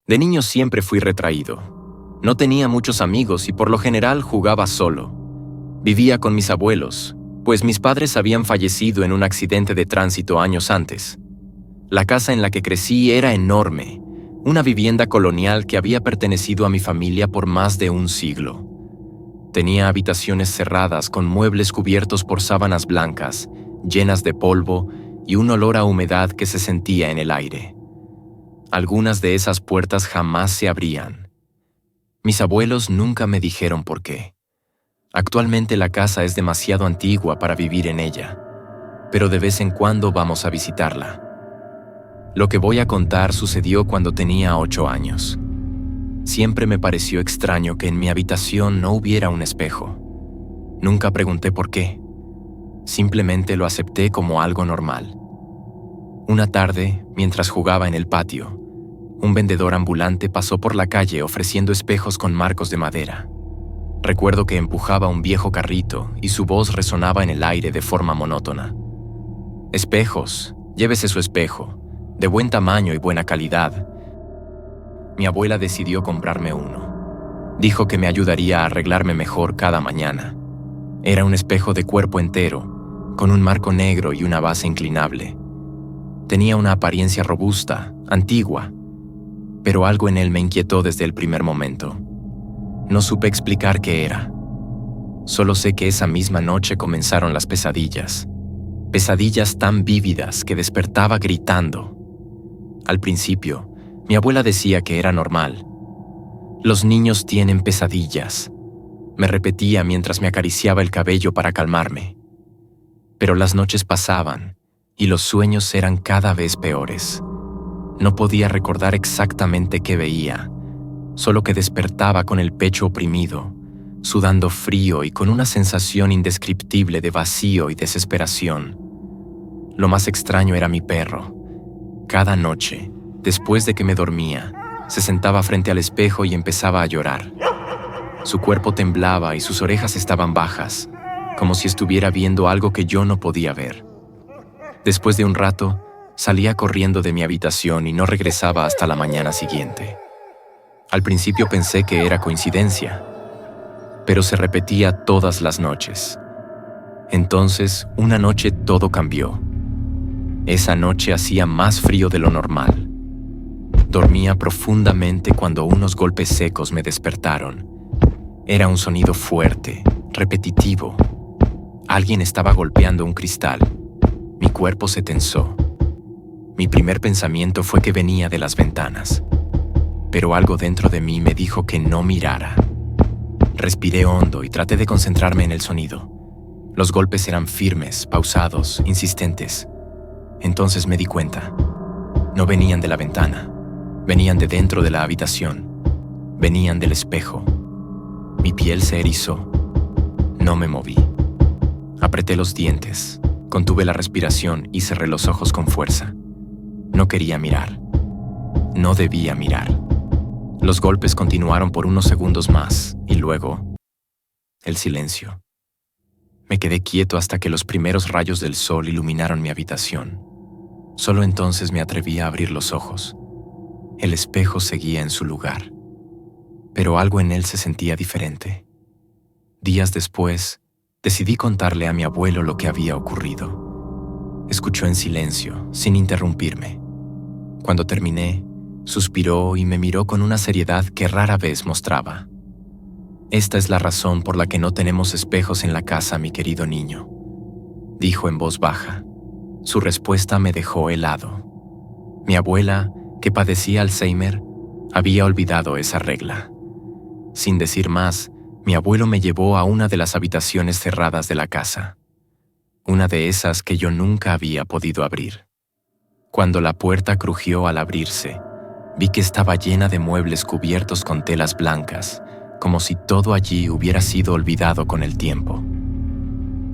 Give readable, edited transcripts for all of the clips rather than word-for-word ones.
De niño siempre fui retraído. No tenía muchos amigos y por lo general jugaba solo. Vivía con mis abuelos, pues mis padres habían fallecido en un accidente de tránsito años antes. La casa en la que crecí era enorme, una vivienda colonial que había pertenecido a mi familia por más de un siglo. Tenía habitaciones cerradas con muebles cubiertos por sábanas blancas, llenas de polvo y un olor a humedad que se sentía en el aire. Algunas de esas puertas jamás se abrían. Mis abuelos nunca me dijeron por qué. Actualmente la casa es demasiado antigua para vivir en ella, pero de vez en cuando vamos a visitarla. Lo que voy a contar sucedió cuando tenía 8 años. Siempre me pareció extraño que en mi habitación no hubiera un espejo. Nunca pregunté por qué. Simplemente lo acepté como algo normal. Una tarde, mientras jugaba en el patio, un vendedor ambulante pasó por la calle ofreciendo espejos con marcos de madera. Recuerdo que empujaba un viejo carrito y su voz resonaba en el aire de forma monótona. «Espejos, llévese su espejo, de buen tamaño y buena calidad». Mi abuela decidió comprarme uno. Dijo que me ayudaría a arreglarme mejor cada mañana. Era un espejo de cuerpo entero, con un marco negro y una base inclinable. Tenía una apariencia robusta, antigua, pero algo en él me inquietó desde el primer momento. No supe explicar qué era. Solo sé que esa misma noche comenzaron las pesadillas. Pesadillas tan vívidas que despertaba gritando. Al principio, mi abuela decía que era normal. «Los niños tienen pesadillas», me repetía mientras me acariciaba el cabello para calmarme. Pero las noches pasaban y los sueños eran cada vez peores. No podía recordar exactamente qué veía, solo que despertaba con el pecho oprimido, sudando frío y con una sensación indescriptible de vacío y desesperación. Lo más extraño era mi perro. Cada noche, después de que me dormía, se sentaba frente al espejo y empezaba a llorar. Su cuerpo temblaba y sus orejas estaban bajas, como si estuviera viendo algo que yo no podía ver. Después de un rato, salía corriendo de mi habitación y no regresaba hasta la mañana siguiente. Al principio pensé que era coincidencia, pero se repetía todas las noches. Entonces, una noche todo cambió. Esa noche hacía más frío de lo normal. Dormía profundamente cuando unos golpes secos me despertaron. Era un sonido fuerte, repetitivo. Alguien estaba golpeando un cristal. Mi cuerpo se tensó. Mi primer pensamiento fue que venía de las ventanas, pero algo dentro de mí me dijo que no mirara. Respiré hondo y traté de concentrarme en el sonido. Los golpes eran firmes, pausados, insistentes. Entonces me di cuenta. No venían de la ventana, venían de dentro de la habitación, venían del espejo. Mi piel se erizó. No me moví. Apreté los dientes, contuve la respiración y cerré los ojos con fuerza. No quería mirar. No debía mirar. Los golpes continuaron por unos segundos más y luego, el silencio. Me quedé quieto hasta que los primeros rayos del sol iluminaron mi habitación. Solo entonces me atreví a abrir los ojos. El espejo seguía en su lugar, pero algo en él se sentía diferente. Días después, decidí contarle a mi abuelo lo que había ocurrido. Escuchó en silencio, sin interrumpirme. Cuando terminé, suspiró y me miró con una seriedad que rara vez mostraba. «Esta es la razón por la que no tenemos espejos en la casa, mi querido niño», dijo en voz baja. Su respuesta me dejó helado. Mi abuela, que padecía Alzheimer, había olvidado esa regla. Sin decir más, mi abuelo me llevó a una de las habitaciones cerradas de la casa, una de esas que yo nunca había podido abrir. Cuando la puerta crujió al abrirse, vi que estaba llena de muebles cubiertos con telas blancas, como si todo allí hubiera sido olvidado con el tiempo.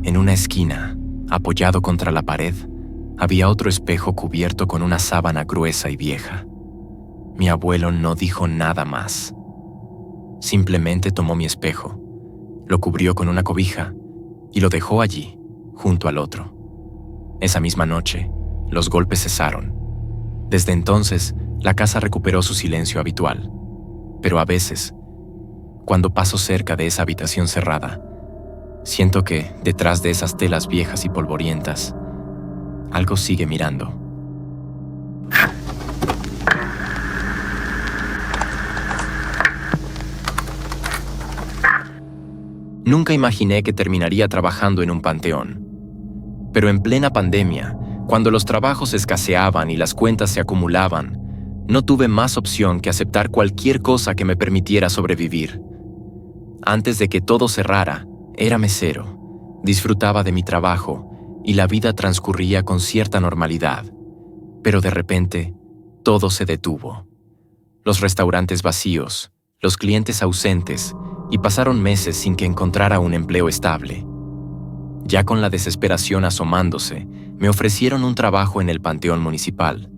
En una esquina, apoyado contra la pared, había otro espejo cubierto con una sábana gruesa y vieja. Mi abuelo no dijo nada más. Simplemente tomó mi espejo, lo cubrió con una cobija y lo dejó allí, junto al otro. Esa misma noche, los golpes cesaron. Desde entonces, La casa recuperó su silencio habitual, pero a veces, cuando paso cerca de esa habitación cerrada, siento que, detrás de esas telas viejas y polvorientas, algo sigue mirando. Nunca imaginé que terminaría trabajando en un panteón. Pero en plena pandemia, cuando los trabajos escaseaban y las cuentas se acumulaban, no tuve más opción que aceptar cualquier cosa que me permitiera sobrevivir. Antes de que todo cerrara, era mesero, disfrutaba de mi trabajo y la vida transcurría con cierta normalidad. Pero de repente, todo se detuvo. Los restaurantes vacíos, los clientes ausentes, y pasaron meses sin que encontrara un empleo estable. Ya con la desesperación asomándose, me ofrecieron un trabajo en el panteón municipal.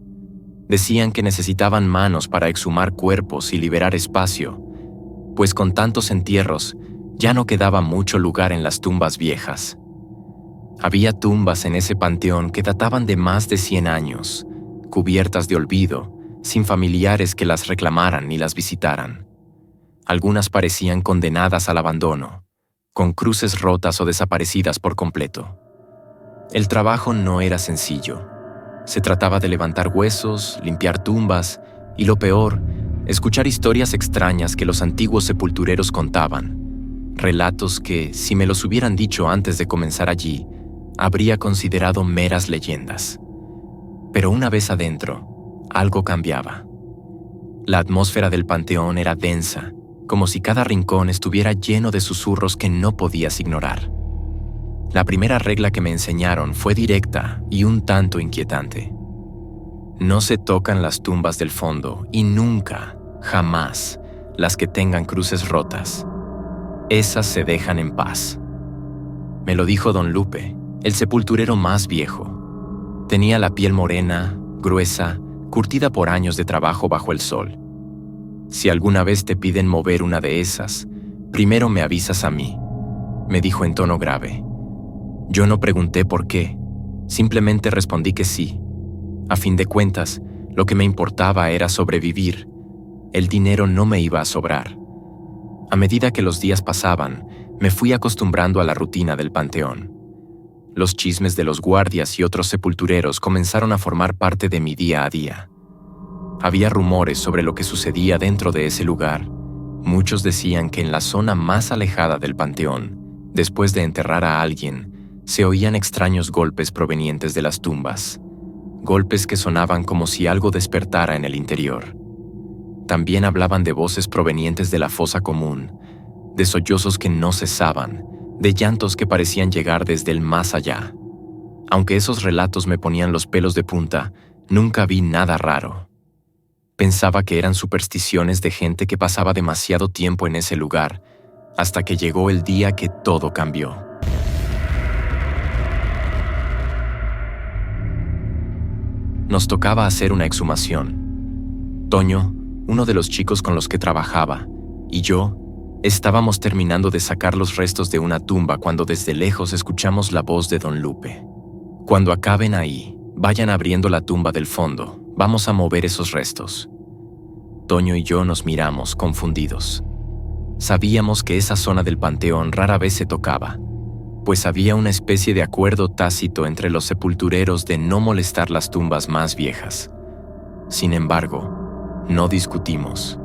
Decían que necesitaban manos para exhumar cuerpos y liberar espacio, pues con tantos entierros ya no quedaba mucho lugar en las tumbas viejas. Había tumbas en ese panteón que databan de más de 100 años, cubiertas de olvido, sin familiares que las reclamaran ni las visitaran. Algunas parecían condenadas al abandono, con cruces rotas o desaparecidas por completo. El trabajo no era sencillo. Se trataba de levantar huesos, limpiar tumbas y, lo peor, escuchar historias extrañas que los antiguos sepultureros contaban. Relatos que, si me los hubieran dicho antes de comenzar allí, habría considerado meras leyendas. Pero una vez adentro, algo cambiaba. La atmósfera del panteón era densa, como si cada rincón estuviera lleno de susurros que no podías ignorar. La primera regla que me enseñaron fue directa y un tanto inquietante. No se tocan las tumbas del fondo y nunca, jamás, las que tengan cruces rotas. Esas se dejan en paz. Me lo dijo don Lupe, el sepulturero más viejo. Tenía la piel morena, gruesa, curtida por años de trabajo bajo el sol. Si alguna vez te piden mover una de esas, primero me avisas a mí, me dijo en tono grave. Yo no pregunté por qué, simplemente respondí que sí. A fin de cuentas, lo que me importaba era sobrevivir. El dinero no me iba a sobrar. A medida que los días pasaban, me fui acostumbrando a la rutina del panteón. Los chismes de los guardias y otros sepultureros comenzaron a formar parte de mi día a día. Había rumores sobre lo que sucedía dentro de ese lugar. Muchos decían que en la zona más alejada del panteón, después de enterrar a alguien, se oían extraños golpes provenientes de las tumbas. Golpes que sonaban como si algo despertara en el interior. También hablaban de voces provenientes de la fosa común, de sollozos que no cesaban, de llantos que parecían llegar desde el más allá. Aunque esos relatos me ponían los pelos de punta, nunca vi nada raro. Pensaba que eran supersticiones de gente que pasaba demasiado tiempo en ese lugar, hasta que llegó el día que todo cambió. Nos tocaba hacer una exhumación. Toño, uno de los chicos con los que trabajaba, y yo estábamos terminando de sacar los restos de una tumba cuando desde lejos escuchamos la voz de don Lupe. Cuando acaben ahí, vayan abriendo la tumba del fondo, vamos a mover esos restos. Toño y yo nos miramos, confundidos. Sabíamos que esa zona del panteón rara vez se tocaba, pues había una especie de acuerdo tácito entre los sepultureros de no molestar las tumbas más viejas. Sin embargo, no discutimos.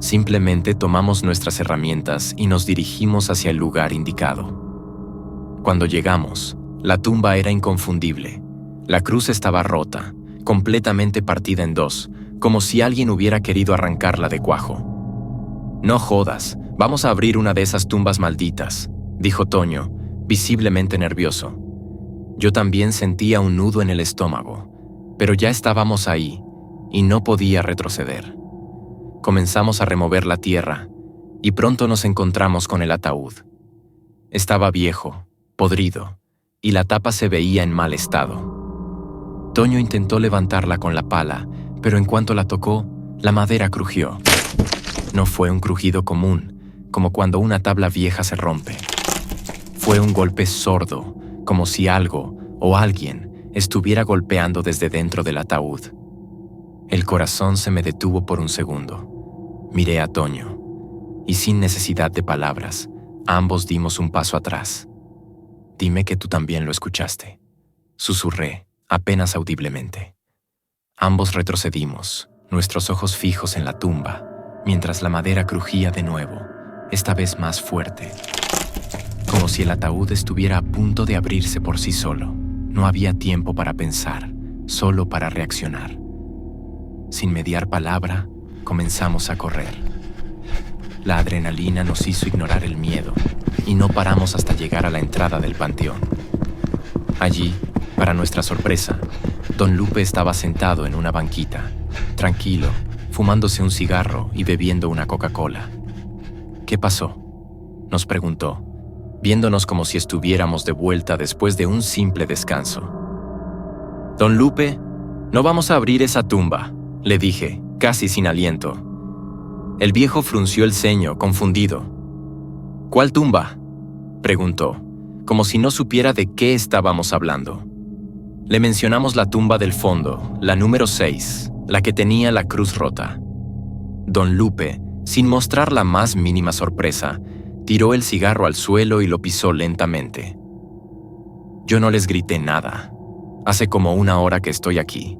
Simplemente tomamos nuestras herramientas y nos dirigimos hacia el lugar indicado. Cuando llegamos, la tumba era inconfundible. La cruz estaba rota, completamente partida en dos, como si alguien hubiera querido arrancarla de cuajo. «No jodas, vamos a abrir una de esas tumbas malditas», dijo Toño, visiblemente nervioso. Yo también sentía un nudo en el estómago, pero ya estábamos ahí, y no podía retroceder. Comenzamos a remover la tierra, y pronto nos encontramos con el ataúd. Estaba viejo, podrido, y la tapa se veía en mal estado. Toño intentó levantarla con la pala, pero en cuanto la tocó, la madera crujió. No fue un crujido común, como cuando una tabla vieja se rompe. Fue un golpe sordo, como si algo o alguien estuviera golpeando desde dentro del ataúd. El corazón se me detuvo por un segundo. Miré a Toño, y sin necesidad de palabras, ambos dimos un paso atrás. «Dime que tú también lo escuchaste», susurré, apenas audiblemente. Ambos retrocedimos, nuestros ojos fijos en la tumba, mientras la madera crujía de nuevo, esta vez más fuerte. Como si el ataúd estuviera a punto de abrirse por sí solo. No había tiempo para pensar, solo para reaccionar. Sin mediar palabra, comenzamos a correr. La adrenalina nos hizo ignorar el miedo, y no paramos hasta llegar a la entrada del panteón. Allí, para nuestra sorpresa, don Lupe estaba sentado en una banquita, tranquilo, fumándose un cigarro y bebiendo una Coca-Cola. «¿Qué pasó?», nos preguntó, viéndonos como si estuviéramos de vuelta después de un simple descanso. «Don Lupe, no vamos a abrir esa tumba», le dije, casi sin aliento. El viejo frunció el ceño, confundido. «¿Cuál tumba?», preguntó, como si no supiera de qué estábamos hablando. Le mencionamos la tumba del fondo, la número 6, la que tenía la cruz rota. Don Lupe, sin mostrar la más mínima sorpresa, tiró el cigarro al suelo y lo pisó lentamente. «Yo no les grité nada. Hace como 1 hora que estoy aquí»,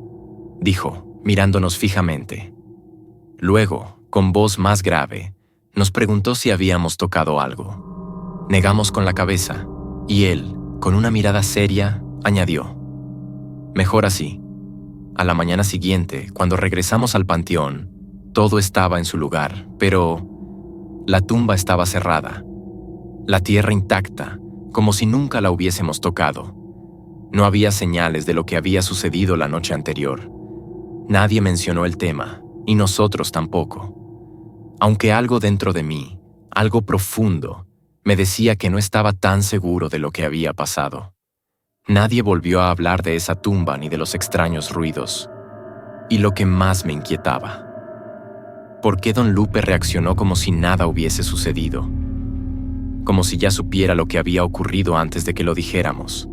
dijo, mirándonos fijamente. Luego, con voz más grave, nos preguntó si habíamos tocado algo. Negamos con la cabeza, y él, con una mirada seria, añadió: «Mejor así». A la mañana siguiente, cuando regresamos al panteón, todo estaba en su lugar, pero la tumba estaba cerrada. La tierra intacta, como si nunca la hubiésemos tocado. No había señales de lo que había sucedido la noche anterior. Nadie mencionó el tema, y nosotros tampoco. Aunque algo dentro de mí, algo profundo, me decía que no estaba tan seguro de lo que había pasado. Nadie volvió a hablar de esa tumba ni de los extraños ruidos. Y lo que más me inquietaba: ¿por qué don Lupe reaccionó como si nada hubiese sucedido? Como si ya supiera lo que había ocurrido antes de que lo dijéramos.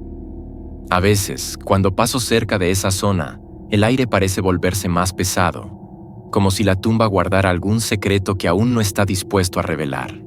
A veces, cuando paso cerca de esa zona, el aire parece volverse más pesado, como si la tumba guardara algún secreto que aún no está dispuesto a revelar.